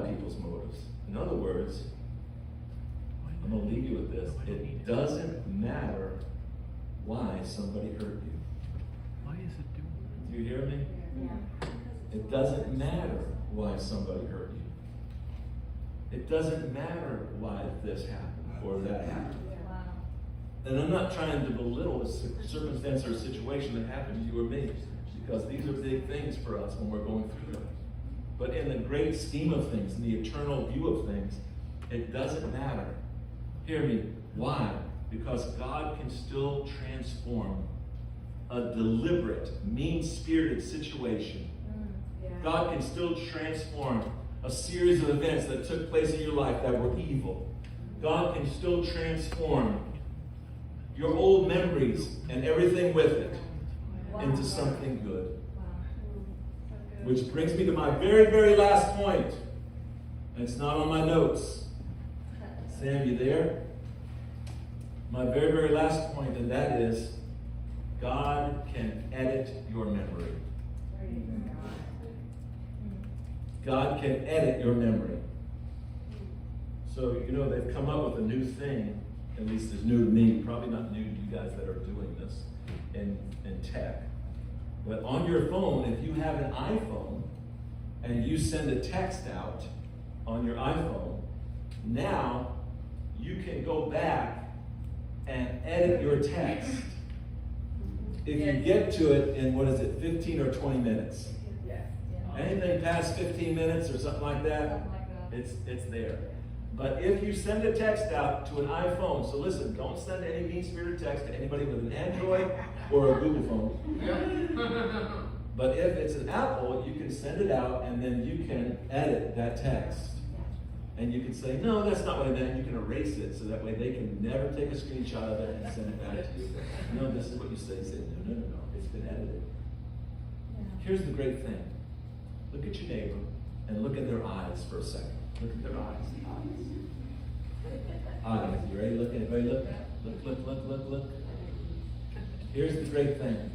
people's motives. In other words, I'm going to leave you with this. It doesn't matter why somebody hurt you. Why is it doing that? Do you hear me? Yeah. It doesn't matter why somebody hurt you. It doesn't matter why this happened or that happened. Wow. And I'm not trying to belittle the circumstance or situation that happened to you or me, because these are big things for us when we're going through them. But in the great scheme of things, in the eternal view of things, it doesn't matter. Hear me. Why? Because God can still transform a deliberate, mean-spirited situation. Yeah. God can still transform a series of events that took place in your life that were evil. God can still transform your old memories and everything with it into something good. Wow. So good. Which brings me to my very, very last point. And it's not on my notes. Sam, you there? My very, very last point, and that is, God can edit your memory. Praise God. God can edit your memory. So, you know, they've come up with a new thing, at least it's new to me, probably not new to you guys that are doing this in tech. But on your phone, if you have an iPhone and you send a text out on your iPhone, now you can go back and edit your text if you get to it in, 15 or 20 minutes. Yes. Yeah. Anything past 15 minutes or something like that, Something like that. it's there. But if you send a text out to an iPhone, so listen, don't send any mean-spirited text to anybody with an Android or a Google phone. But if it's an Apple, you can send it out and then you can edit that text. And you can say, no, that's not what I meant. You can erase it so that way they can never take a screenshot of it and send it back to you. No, this is what you say. You say, no. It's been edited. Yeah. Here's the great thing. Look at your neighbor and look at their eyes for a second. Look at their eyes. Eyes. You ready? Look at it. Ready? Look. Here's the great thing.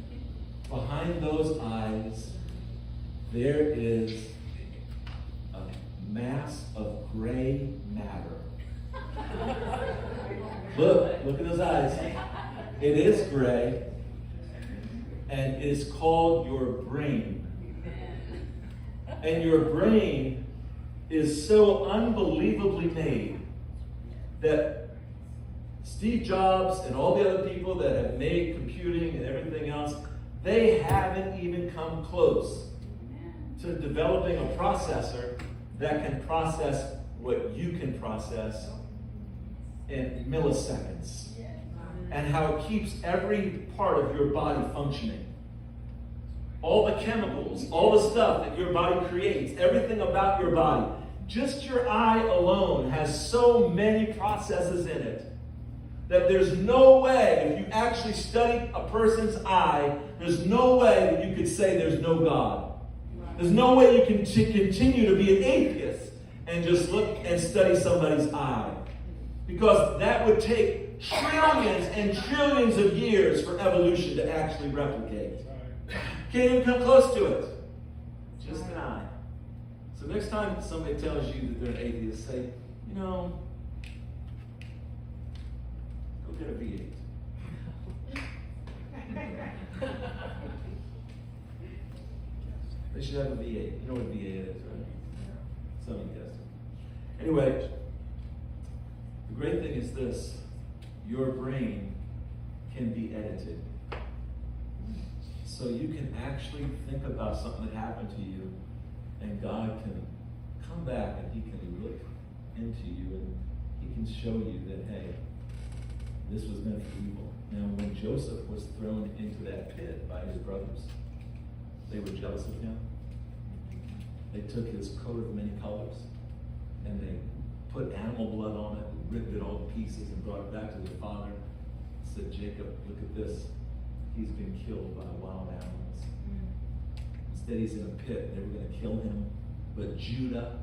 Behind those eyes, there is a mass of gray matter. Look at those eyes. It is gray, and it is called your brain. And your brain is so unbelievably made that Steve Jobs and all the other people that have made computing and everything else, they haven't even come close to developing a processor that can process what you can process in milliseconds. And how it keeps every part of your body functioning. All the chemicals, all the stuff that your body creates, everything about your body. Just your eye alone has so many processes in it that there's no way, if you actually study a person's eye, there's no way that you could say there's no God. There's no way you can continue to be an atheist and just look and study somebody's eye. Because that would take trillions and trillions of years for evolution to actually replicate. Can't even come close to it. Just an eye. So next time somebody tells you that they're an atheist, say, go get a V8. They should have a V8. You know what a V8 is, right? Some of you guys do. Anyway, the great thing is this. Your brain can be edited. So you can actually think about something that happened to you, and God can come back and He can look into you and He can show you that, hey, this was meant for evil. Now, when Joseph was thrown into that pit by his brothers, they were jealous of him. They took his coat of many colors and they put animal blood on it, and ripped it all to pieces and brought it back to their father. Said, Jacob, look at this. He's been killed by wild animals. Instead, he's in a pit. They were going to kill him. But Judah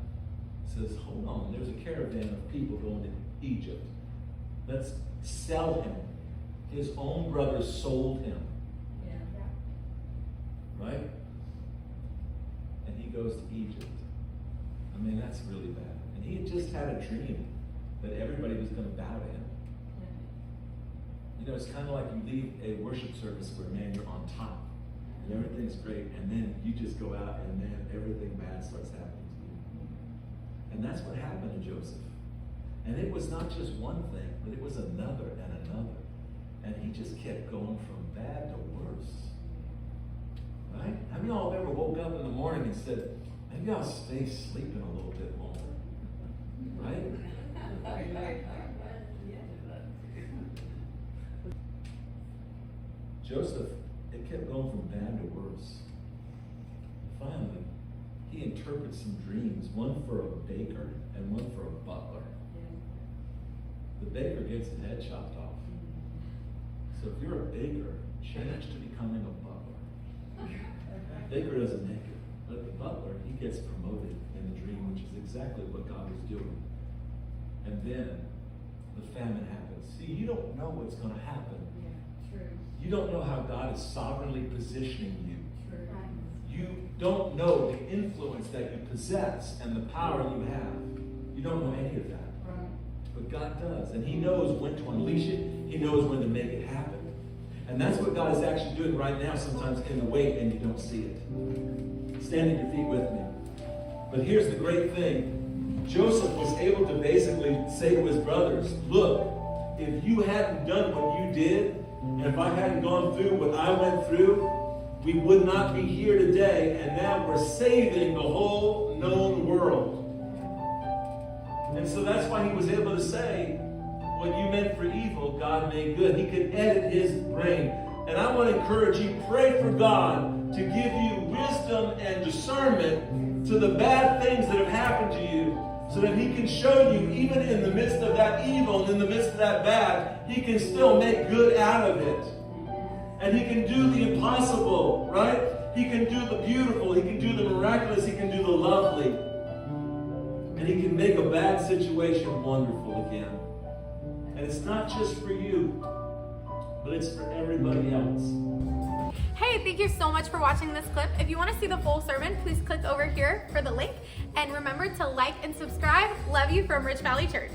says, hold on, there's a caravan of people going to Egypt. Let's sell him. His own brothers sold him. Right? And he goes to Egypt. I mean, that's really bad. And he had just had a dream that everybody was going to bow to him. You know, it's kind of like you leave a worship service where, man, you're on top and everything's great, and then you just go out and, man, everything bad starts happening to you. And that's what happened to Joseph. And it was not just one thing, but it was another and another. And he just kept going from bad to worse. Right? Have you all ever woke up in the morning and said, maybe I'll stay sleeping a little bit longer? Right? Joseph, it kept going from bad to worse. Finally, he interprets some dreams, one for a baker and one for a butler. The baker gets his head chopped off. So if you're a baker, change to becoming a butler. Baker doesn't make it, but the butler, he gets promoted in the dream, which is exactly what God was doing. And then the famine happens. See, you don't know what's going to happen. You don't know how God is sovereignly positioning you. You don't know the influence that you possess and the power you have. You don't know any of that. But God does. And he knows when to unleash it. He knows when to make it happen. And that's what God is actually doing right now, sometimes in the wait, and you don't see it. Stand at your feet with me. But here's the great thing. Joseph was able to basically say to his brothers, look, if you hadn't done what you did, and if I hadn't gone through what I went through, we would not be here today, and now we're saving the whole known world. And so that's why he was able to say, what you meant for evil, God made good. He could edit his brain. And I want to encourage you, pray for God to give you wisdom and discernment to the bad things that have happened to you, so that he can show you, even in the midst of that evil and in the midst of that bad, he can still make good out of it. And he can do the impossible, right? He can do the beautiful, he can do the miraculous, he can do the lovely. And he can make a bad situation wonderful again. And it's not just for you, but it's for everybody else. Hey, thank you so much for watching this clip. If you want to see the full sermon, please click over here for the link. And remember to like and subscribe. Love you from Rich Valley Church.